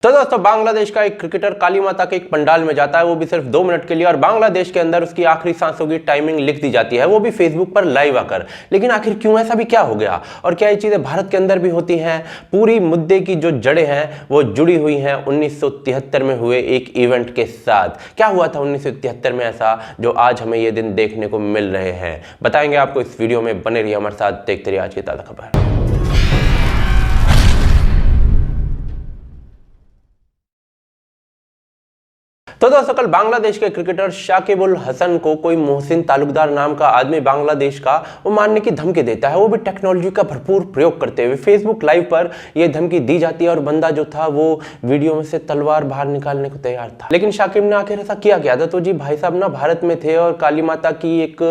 तो दोस्तों बांग्लादेश का एक क्रिकेटर काली माता के एक पंडाल में जाता है, वो भी सिर्फ 2 मिनट के लिए, और बांग्लादेश के अंदर उसकी आखिरी सांसों की टाइमिंग लिख दी जाती है, वो भी फेसबुक पर लाइव आकर। लेकिन आखिर क्यों, ऐसा भी क्या हो गया, और क्या ये चीजें भारत के अंदर भी होती हैं? पूरी मुद्दे की जो जड़ें हैं वो जुड़ी हुई हैं 1973 में हुए एक इवेंट के साथ। क्या हुआ था 1973 में ऐसा जो आज हमें ये दिन देखने को मिल रहे हैं, बताएंगे आपको इस वीडियो में। बने रहिए हमारे साथ, देखते रहिए आज की ताज़ा खबर। तो दोस्तों कल बांग्लादेश के क्रिकेटर शाकिब उल हसन को कोई मोहसिन तालुकदार नाम का आदमी बांग्लादेश का वो मारने की धमकी देता है, वो भी टेक्नोलॉजी का भरपूर प्रयोग करते हुए। फेसबुक लाइव पर यह धमकी दी जाती है और बंदा जो था वो वीडियो में से तलवार बाहर निकालने को तैयार था। लेकिन शाकिब ने आखिर ऐसा किया था? तो जी भाई साहब ना भारत में थे और काली माता की एक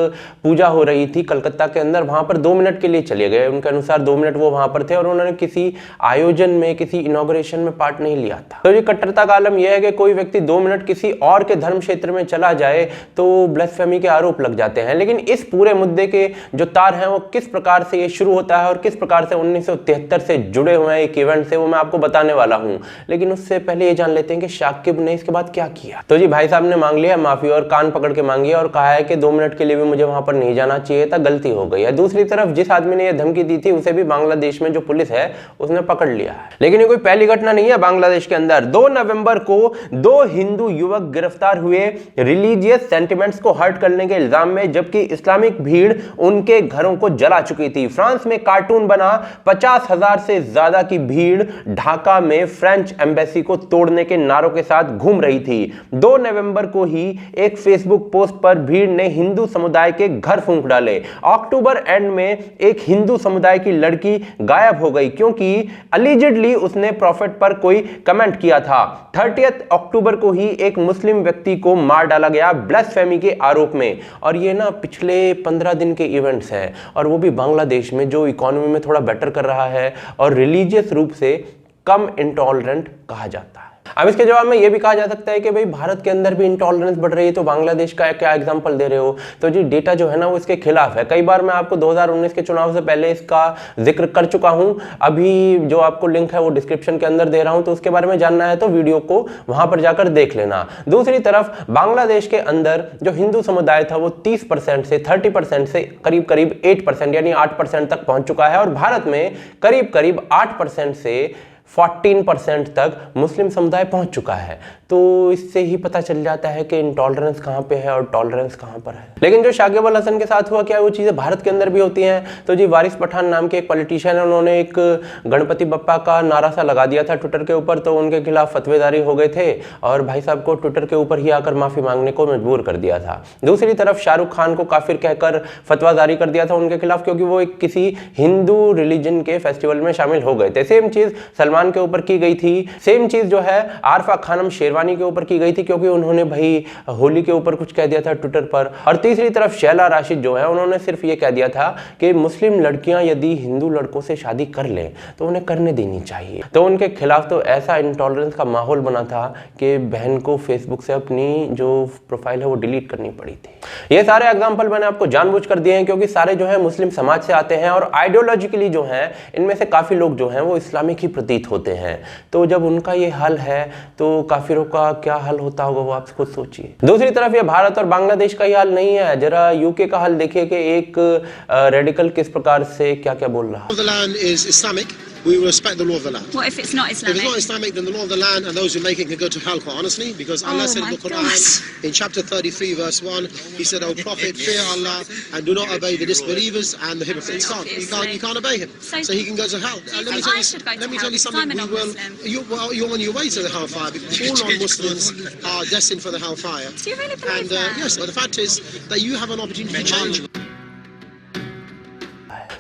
पूजा हो रही थी कलकत्ता के अंदर, वहां पर 2 मिनट के लिए चले गए। उनके अनुसार 2 मिनट वो वहां पर थे और उन्होंने किसी आयोजन में, किसी इनॉग्रेशन में पार्ट नहीं लिया था। तो ये कट्टरता का आलम यह है कि कोई व्यक्ति 2 मिनट किसी और के धर्म क्षेत्र में चला जाए तो ब्lasphemy के आरोप लग जाते हैं। लेकिन इस पूरे मुद्दे के जो तार हैं वो किस प्रकार से ये शुरू होता है और किस प्रकार से 1973 से जुड़े हुए हैं एक इवेंट से, वो मैं आपको बताने वाला हूं। लेकिन उससे पहले ये जान लेते हैं कि शाकिब ने इसके बाद क्या किया। तो जी भाई साहब ने मांग लिया माफी और कान पकड़ के मांगी और कहा है कि 2 मिनट के लिए भी मुझे वहां पर नहीं जाना चाहिए था, गलती हो गई है। दूसरी तरफ जिस आदमी ने यह धमकी दी थी उसे भी बांग्लादेश में जो पुलिस है उसने पकड़ लिया है। लेकिन ये कोई पहली घटना नहीं है बांग्लादेश के अंदर। 2 नवंबर को 2 हिंदू युवक गिरफ्तार हुए रिलीजियस सेंटिमेंट्स को हर्ट करने के इल्जाम में, जबकि इस्लामिक भीड़ उनके घरों को जला चुकी थी। फ्रांस में कार्टून बना 50,000 से ज्यादा की भीड़ ढाका में फ्रेंच एम्बेसी को तोड़ने के नारों के साथ घूम रही थी। 2 नवंबर को ही एक फेसबुक पोस्ट पर भीड़ ने हिंदू समुदाय के घर फूंक डाले। अक्टूबर एंड में एक हिंदू समुदाय की लड़की गायब हो गई क्योंकि अलीजेडली उसने प्रॉफिट पर कोई कमेंट किया था। 30 अक्टूबर को ही एक मुस्लिम व्यक्ति को मार डाला गया ब्लास्फेमी के आरोप में। और ये ना पिछले 15 दिन के इवेंट्स हैं, और वो भी बांग्लादेश में जो इकोनॉमी में थोड़ा बेटर कर रहा है और रिलीजियस रूप से कम इंटॉलरेंट कहा जाता है। अब इसके जवाब में यह भी कहा जा सकता है कि भाई भारत के अंदर भी इंटॉलरेंस बढ़ रही है, तो बांग्लादेश का क्या एग्जांपल दे रहे हो? तो जी डेटा जो है ना वो इसके खिलाफ है। कई बार मैं आपको 2019 के चुनाव से पहले इसका जिक्र कर चुका हूं। अभी जो आपको लिंक है वो डिस्क्रिप्शन के अंदर दे रहा हूं, तो उसके बारे में जानना है तो वीडियो को वहां पर जाकर देख लेना। दूसरी तरफ बांग्लादेश के अंदर जो हिंदू समुदाय था वो 30% से 30% से करीब करीब 8% यानी 8% तक पहुंच चुका है, और भारत में करीब करीब 8% से 14% तक मुस्लिम समुदाय पहुंच चुका है। तो इससे ही पता चल जाता है कि इंटॉलरेंस कहां पे है और टॉलरेंस कहां पर है। लेकिन जो शाकिब उल हसन के साथ हुआ, क्या वो चीजें भारत के अंदर भी होती हैं? तो जी वारिस पठान नाम के एक पॉलिटिशियन है, उन्होंने एक गणपति बप्पा का नारा सा लगा दिया था ट्विटर के ऊपर, तो उनके खिलाफ फतवेदारी हो गए थे और भाई साहब को ट्विटर के ऊपर ही आकर माफी मांगने को मजबूर कर दिया था। दूसरी तरफ शाहरुख खान को काफिर कहकर फतवा जारी कर दिया था उनके खिलाफ, क्योंकि वो एक किसी हिंदू रिलीजन के फेस्टिवल में शामिल हो गए थे। सेम चीज सलमान के ऊपर की गई थी। सेम चीज जो है आरफा खानम शेरवानी के ऊपर की गई थी, क्योंकि उन्होंने भाई होली के ऊपर कुछ कह दिया था ट्विटर पर। और तीसरी तरफ शैला राशिद जो है, उन्होंने सिर्फ ये कह दिया था कि मुस्लिम लड़कियां यदि हिंदू लड़कों से शादी कर लें तो उन्हें करने देनी चाहिए। तो उनके खिलाफ तो ऐसा इंटॉलरेंस का माहौल बना था कि बहन को फेसबुक से अपनी जो प्रोफाइल है वो डिलीट करनी पड़ी थी। ये सारे एग्जाम्पल मैंने आपको जानबूझ कर दिए हैं क्योंकि सारे जो है मुस्लिम समाज से आते हैं, और आइडियोलॉजिकली जो है इनमें से काफी लोग जो हैं वो इस्लामिक ही प्रतीत होते हैं। तो जब उनका ये हाल है तो काफिरों का क्या हाल होता होगा वो आप खुद सोचिए। दूसरी तरफ ये भारत और बांग्लादेश का ही हाल नहीं है, जरा यूके का हाल देखिए कि एक रेडिकल किस प्रकार से क्या क्या बोल रहा है। We will respect the law of the land. What if it's not Islamic? If it's not Islamic, then the law of the land and those who make it can go to hell, quite honestly, because Allah said in the Quran, in chapter 33, verse 1, He said, "O Prophet, fear Allah and do not obey the disbelievers and the hypocrites." You can't obey him, so he can go to hell. Let me tell you something. You're on your way to the hellfire, because all non-Muslims are destined for the hellfire. Do you really believe that? Yes, but the fact is that you have an opportunity to change.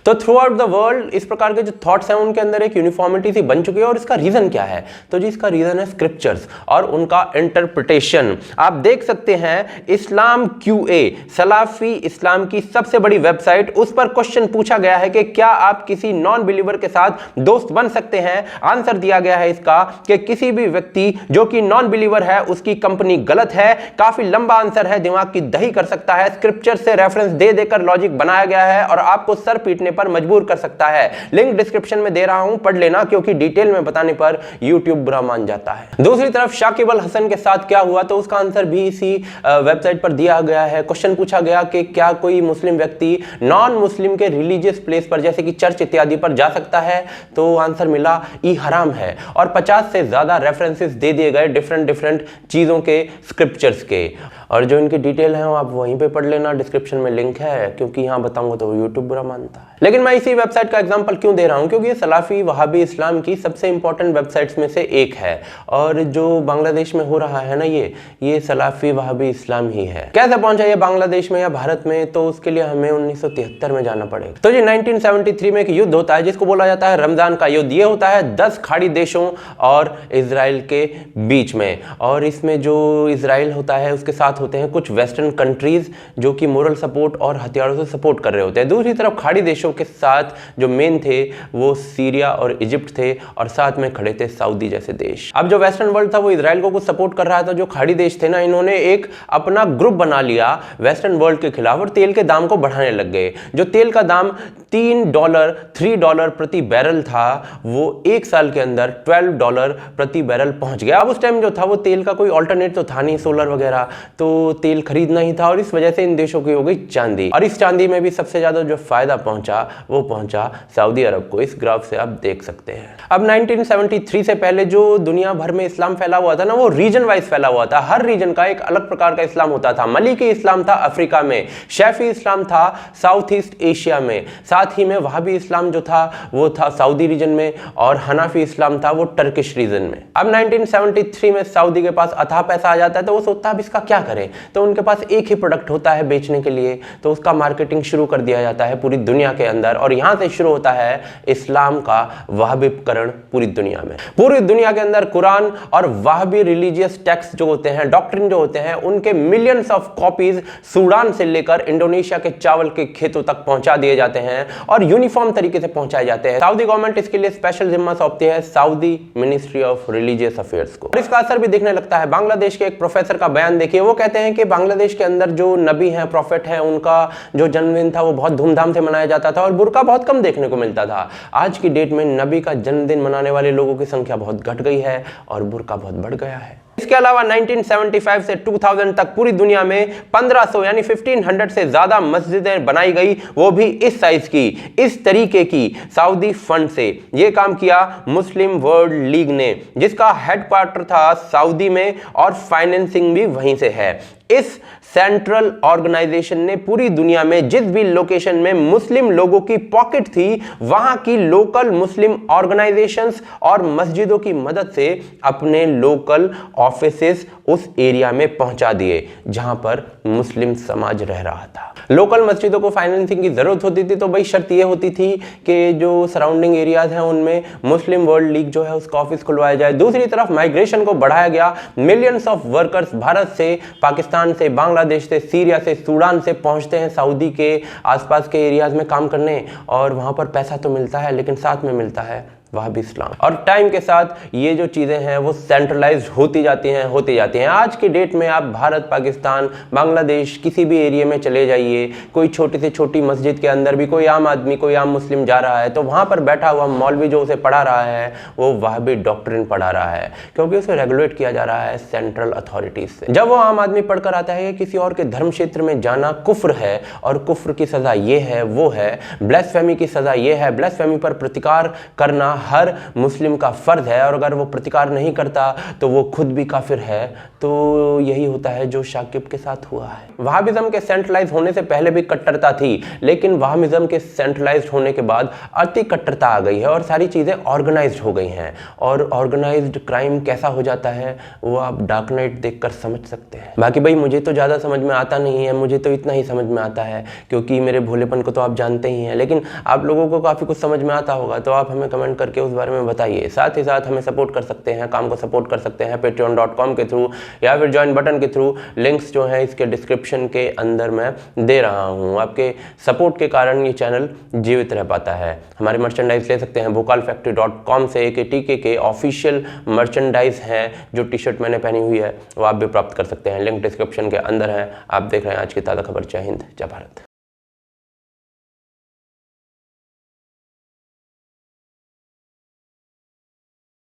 तो through out the world इस प्रकार के जो thoughts हैं उनके अंदर एक uniformity सी बन चुकी है, और इसका रीजन क्या है? तो जी इसका रीजन है स्क्रिप्चर्स और उनका इंटरप्रिटेशन। आप देख सकते हैं इस्लाम QA, सलाफी इस्लाम की सबसे बड़ी वेबसाइट, उस पर क्वेश्चन पूछा गया है कि क्या आप किसी नॉन बिलीवर के साथ दोस्त बन सकते हैं? आंसर दिया गया है इसका कि किसी भी व्यक्ति जो कि नॉन बिलीवर है उसकी कंपनी गलत है। काफी लंबा आंसर है, दिमाग की दही कर सकता है। स्क्रिप्चर से रेफरेंस दे देकर लॉजिक बनाया गया है और आपको सर पीटने देखने पर मजबूर कर सकता है। लिंक डिस्क्रिप्शन में दे रहा हूं, पढ़ लेना, क्योंकि डिटेल में बताने पर यूट्यूब बुरा मान जाता है। दूसरी तरफ शाकिब अल हसन के साथ क्या हुआ, तो उसका आंसर भी इसी वेबसाइट पर दिया गया है। क्वेश्चन पूछा गया कि क्या कोई मुस्लिम व्यक्ति नॉन मुस्लिम के रिलीजियस प्लेस पर जैसे कि चर्च इत्यादि पर जा सकता है, तो आंसर मिला ई हराम है। और 50 से ज्यादा रेफरेंसेस दे दिए गए डिफरेंट चीजों के, स्क्रिप्चर्स के, और जो इनकी डिटेल है आप वहीं पे पढ़ लेना, डिस्क्रिप्शन में लिंक है, क्योंकि यहाँ बताऊंगा तो यूट्यूब बुरा मानता है। लेकिन मैं इसी वेबसाइट का एग्जांपल क्यों दे रहा हूँ, क्योंकि ये सलाफी वहाबी इस्लाम की सबसे इंपॉर्टेंट वेबसाइट्स में से एक है। और जो बांग्लादेश में हो रहा है ना, ये सलाफी वहाबी इस्लाम ही है। कैसे पहुंचा ये बांग्लादेश में या भारत में, तो उसके लिए हमें 1973 में जाना पड़ेगा। तो ये 1973 में एक युद्ध होता है जिसको बोला जाता है रमजान का युद्ध। ये होता है 10 खाड़ी देशों और इजराइल के बीच में, और इसमें जो इजराइल होता है उसके साथ होते हैं कुछ वेस्टर्न कंट्रीज जो कि मोरल सपोर्ट और हथियारों से सपोर्ट कर रहे होते हैं। दूसरी तरफ खाड़ी देशों के साथ जो मेन थे वो सीरिया और इजिप्ट थे, और साथ में खड़े थे सऊदी जैसे देश। अब जो वेस्टर्न वर्ल्ड था वो इजराइल को कुछ सपोर्ट कर रहा था। जो खाड़ी देश थे ना, इन्होंने एक अपना ग्रुप बना लिया वेस्टर्न वर्ल्ड के खिलाफ और तेल के दाम को बढ़ाने लग गए। जो तेल का दाम $3 प्रति बैरल था, वो एक साल के अंदर $12 प्रति बैरल पहुंच गया। अब उस टाइम जो था वो तेल का कोई ऑल्टरनेट तो था नहीं, सोलर वगैरह, तो तेल खरीदना ही था, और इस वजह से इन देशों की हो गई चांदी। और इस चांदी में भी सबसे ज्यादा जो फायदा पहुंचा वो पहुंचा सऊदी अरब को। इस ग्राफ से आप देख सकते हैं। अब 1973 से पहले जो दुनिया भर में इस्लाम फैला हुआ था ना, वो रीजन वाइज फैला हुआ था। हर रीजन का एक अलग प्रकार का इस्लाम होता था। मलिकी इस्लाम था अफ्रीका में, शैफी इस्लाम था साउथ ईस्ट एशिया में, साथ ही में वहाबी इस्लाम जो था वो था सऊदी रीजन में, और हनाफी इस्लाम था वो टर्किश रीजन में। अब 1973 में सऊदी के पास अथाह पैसा आ जाता है, तो वो सोचता है अब इसका क्या करें। तो उनके पास एक ही प्रोडक्ट होता है बेचने के लिए, तो उसका मार्केटिंग शुरू कर दिया जाता है पूरी दुनिया के अंदर, और यहां से शुरू होता है इस्लाम का वहाबीकरण पूरी दुनिया में। पूरी दुनिया के अंदर कुरान और वहाबी रिलीजियस टेक्स्ट जो होते हैं, डॉक्ट्रिन जो होते हैं, उनके मिलियंस ऑफ कॉपीज सूडान से लेकर इंडोनेशिया के चावल के खेतों तक पहुंचा दिए जाते हैं और यूनिफॉर्म तरीके से पहुंचाए जाते हैं। सऊदी गवर्नमेंट इसके लिए स्पेशल जिम्मा सौंपती है Saudi ministry of religious affairs को। इसका असर भी दिखने लगता है। बांग्लादेश के एक प्रोफेसर का बयान देखिए, वो कहते हैं कि बांग्लादेश के अंदर जो नबी हैं, प्रॉफिट हैं, उनका जो जन्मदिन था वो बहुत धूमधाम से मनाया जाता था और बुर्का बहुत कम देखने को मिलता था। आज की डेट में नबी का जन्मदिन मनाने वाले लोगों की संख्या बहुत घट गई है और बुर्का बहुत बढ़ गया है। इसके अलावा 1975 से 2000 तक पूरी दुनिया में 1500 यानी 1500 से ज्यादा मस्जिदें बनाई गई, वो भी इस साइज की, इस तरीके की, सऊदी फंड से। यह काम किया मुस्लिम वर्ल्ड लीग ने, जिसका हेडक्वार्टर था सऊदी में और फाइनेंसिंग भी वहीं से है। इस सेंट्रल ऑर्गेनाइजेशन ने पूरी दुनिया में जिस भी लोकेशन में मुस्लिम लोगों की पॉकेट थी, वहां की लोकल मुस्लिम ऑर्गेनाइजेशंस और मस्जिदों की मदद से अपने लोकल ऑफिसेस उस एरिया में पहुंचा दिए जहां पर मुस्लिम समाज रह रहा था। लोकल मस्जिदों को फाइनेंसिंग की जरूरत होती थी, तो भाई शर्त यह होती थी कि जो सराउंडिंग एरियाज हैं उनमें मुस्लिम वर्ल्ड लीग जो है उसका ऑफिस खुलवाया जाए। दूसरी तरफ माइग्रेशन को बढ़ाया गया। मिलियंस ऑफ वर्कर्स भारत से, पाकिस्तान से, बांग्लादेश से, सीरिया से, सूडान से पहुंचते हैं सऊदी के आसपास के एरियाज में काम करने, और वहां पर पैसा तो मिलता है लेकिन साथ में मिलता है वहाबी इस्लाम। और टाइम के साथ ये जो चीज़ें हैं वो सेंट्रलाइज्ड होती जाती हैं। आज की डेट में आप भारत, पाकिस्तान, बांग्लादेश किसी भी एरिया में चले जाइए, कोई छोटी से छोटी मस्जिद के अंदर भी कोई आम आदमी, कोई आम मुस्लिम जा रहा है, तो वहाँ पर बैठा हुआ मौलवी जो उसे पढ़ा रहा है वो वहाबी डॉक्ट्रिन पढ़ा रहा है, क्योंकि उसे रेगुलेट किया जा रहा है सेंट्रल अथॉरिटीज से। जब वो आम आदमी पढ़कर आता है किसी और के धर्म क्षेत्र में जाना कुफ्र है, और कुफ्र की सज़ा ये है, वो है, ब्लेसफेमी की सज़ा ये है, ब्लेसफेमी पर प्रतिकार करना हर मुस्लिम का फर्ज है, और अगर वो प्रतिकार नहीं करता तो वो खुद भी काफिर है। तो यही होता है जो शाकिब के साथ हुआ है। वहाबिज्म के सेंट्रलाइज होने से पहले भी कट्टरता थी, लेकिन वहाबिज्म के सेंट्रलाइज होने के बाद अति कट्टरता आ गई है और सारी चीजें ऑर्गेनाइज्ड हो गई हैं। और ऑर्गेनाइज्ड क्राइम कैसा हो जाता है वो आप डार्क नाइट देखकर समझ सकते हैं। बाकी भाई मुझे तो ज्यादा समझ में आता नहीं है, मुझे तो इतना ही समझ में आता है क्योंकि मेरे भोलेपन को तो आप जानते ही हैं, लेकिन आप लोगों को काफी कुछ समझ में आता होगा, तो आप हमें कमेंट करके उस बारे में बताइए। साथ ही साथ हमें सपोर्ट कर सकते हैं, काम को सपोर्ट कर सकते हैं patreon.com के थ्रू या फिर ज्वाइन बटन के थ्रू। लिंक्स जो हैं इसके डिस्क्रिप्शन के अंदर मैं दे रहा हूं। आपके सपोर्ट के कारण ये चैनल जीवित रह पाता है। हमारे मर्चेंडाइज ले सकते हैं vocalfactory.com से, AKTK के ऑफिशियल मर्चेंडाइज हैं। जो टी शर्ट मैंने पहनी हुई है वो आप भी प्राप्त कर सकते हैं, लिंक डिस्क्रिप्शन के अंदर है। आप देख रहे हैं आज की ताज़ा खबर। जय हिंद, जय भारत।